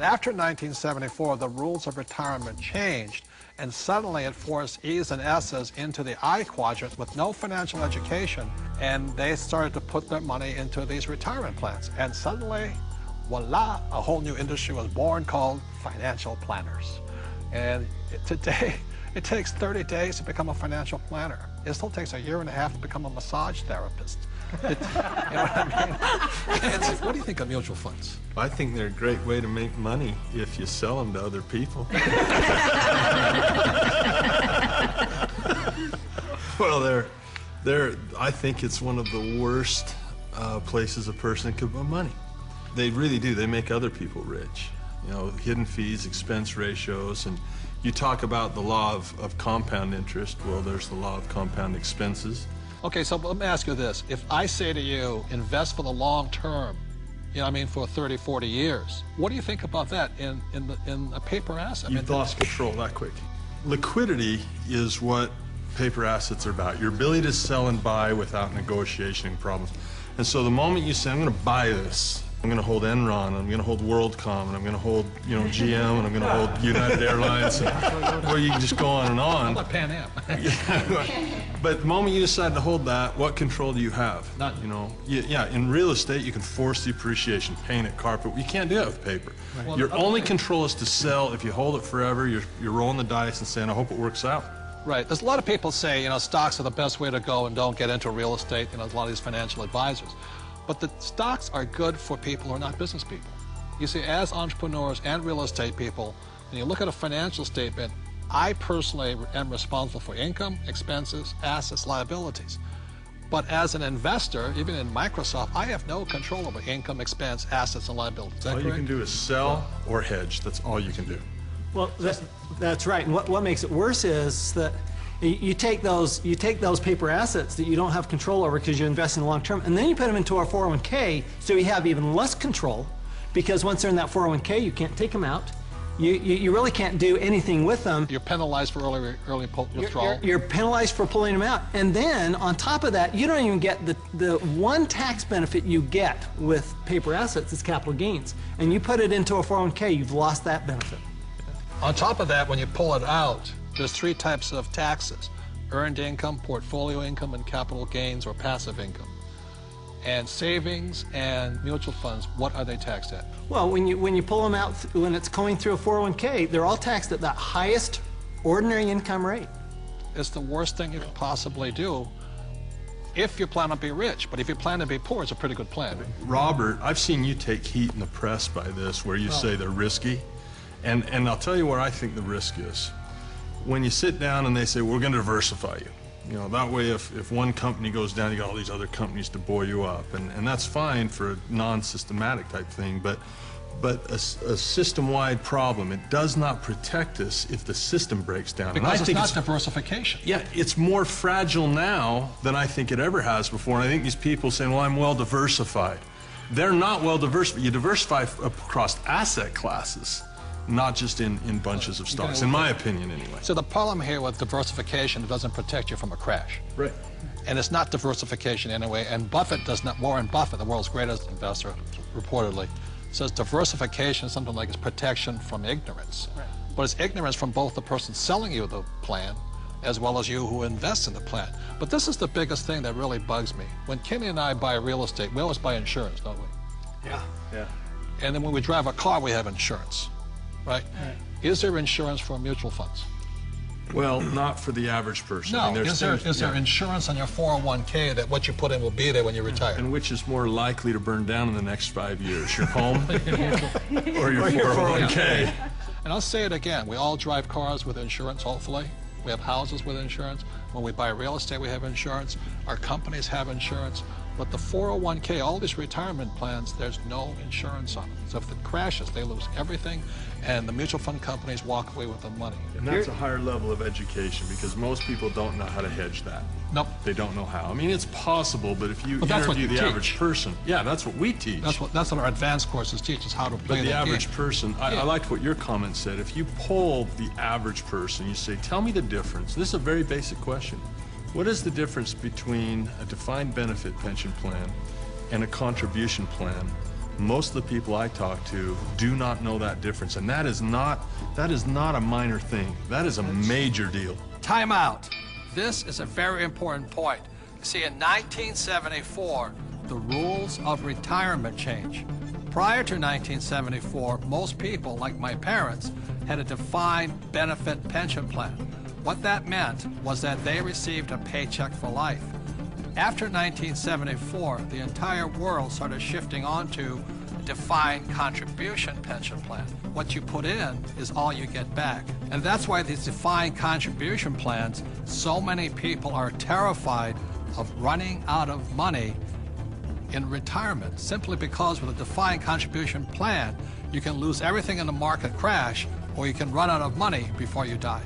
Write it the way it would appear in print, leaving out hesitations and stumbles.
After 1974, the rules of retirement changed, and suddenly it forced E's and S's into the I quadrant with no financial education, and they started to put their money into these retirement plans. And suddenly, voila, a whole new industry was born called financial planners. And today, it takes 30 days to become a financial planner. It still takes 1.5 years to become a massage therapist. You know what I mean? What do you think of mutual funds? I think they're a great way to make money if you sell them to other people. Well, I think it's one of the worst places a person could put money. They really do. They make other people rich. You know, hidden fees, expense ratios, and you talk about the law of compound interest. Well, there's the law of compound expenses. Okay, so let me ask you this. If I say to you, invest for the long term, you know what I mean, for 30, 40 years, what do you think about that in a paper asset? You've lost control that quick. Liquidity is what paper assets are about. Your ability to sell and buy without negotiation problems. And so the moment you say, I'm going to buy this, I'm going to hold Enron, I'm going to hold WorldCom, and I'm going to hold, you know, GM, and I'm going to hold United Airlines, and, well, you can just go on and on. How about Pan Am? But the moment you decide to hold that, what control do you have? None. You know, yeah, in real estate, you can force the appreciation, paint it, carpet. You can't do that with paper. Right. Well, your only control is to sell. If you hold it forever, you're rolling the dice and saying, I hope it works out. Right. There's a lot of people say, you know, stocks are the best way to go and don't get into real estate. You know, there's a lot of these financial advisors. But the stocks are good for people who are not business people. You see, as entrepreneurs and real estate people, when you look at a financial statement, I personally am responsible for income, expenses, assets, liabilities. But as an investor, even in Microsoft, I have no control over income, expense, assets, and liabilities. Is that correct? All you can do is sell or hedge. That's all you can do. Well, that's right. And what makes it worse is that you take those paper assets that you don't have control over because you invest in the long term, and then you put them into a 401k, so you have even less control, because once they're in that 401k, you can't take them out. You really can't do anything with them. You're penalized for early withdrawal. You're penalized for pulling them out. And then, on top of that, you don't even get the one tax benefit you get with paper assets is capital gains. And you put it into a 401k, you've lost that benefit. On top of that, when you pull it out, there's 3 types of taxes: earned income, portfolio income, and capital gains or passive income. And savings and mutual funds, what are they taxed at? Well, when you pull them out, when it's going through a 401k, they're all taxed at that highest ordinary income rate. It's the worst thing you could possibly do if you plan to be rich. But if you plan to be poor, it's a pretty good plan. Robert, I've seen you take heat in the press by this, where you say they're risky. And I'll tell you where I think the risk is. When you sit down and they say, we're going to diversify you. You know, that way if one company goes down, you got all these other companies to buoy you up. And that's fine for a non-systematic type thing, but a system-wide problem, it does not protect us if the system breaks down. Because it's not diversification. Yeah, it's more fragile now than I think it ever has before. And I think these people saying, well, I'm well diversified. They're not well diversified. You diversify across asset classes, not just in bunches of stocks, in my opinion anyway. So the problem here with diversification, it doesn't protect you from a crash. Right. And it's not diversification anyway, and Buffett does not, Warren Buffett, the world's greatest investor, reportedly, says diversification is something like it's protection from ignorance. Right. But it's ignorance from both the person selling you the plan as well as you who invest in the plan. But this is the biggest thing that really bugs me. When Kenny and I buy real estate, we always buy insurance, don't we? Yeah. Yeah. And then when we drive a car, we have insurance. Right? Is there insurance for mutual funds? Well, not for the average person. No. I mean, is there insurance on your 401k that what you put in will be there when you retire? And which is more likely to burn down in the next 5 years, your home or your 401k? And I'll say it again, we all drive cars with insurance, hopefully. We have houses with insurance. When we buy real estate, we have insurance. Our companies have insurance. But the 401k, all these retirement plans, there's no insurance on them. So if it crashes, they lose everything, and the mutual fund companies walk away with the money. And that's a higher level of education, because most people don't know how to hedge that. Nope. They don't know how. I mean, it's possible, but if you interview the average person, yeah, that's what we teach. That's what our advanced courses teach us, how to play the average game. person, I liked what your comment said. If you poll the average person, you say, tell me the difference. This is a very basic question. What is the difference between a defined benefit pension plan and a contribution plan Most of the people I talk to do not know that difference, and that is not a minor thing. That is a major deal. Time out. This is a very important point. See, in 1974, the rules of retirement changed. Prior to 1974, most people, like my parents, had a defined benefit pension plan. What that meant was that they received a paycheck for life. After 1974, the entire world started shifting onto a defined contribution pension plan. What you put in is all you get back. And that's why these defined contribution plans, so many people are terrified of running out of money in retirement, simply because with a defined contribution plan, you can lose everything in the market crash, or you can run out of money before you die.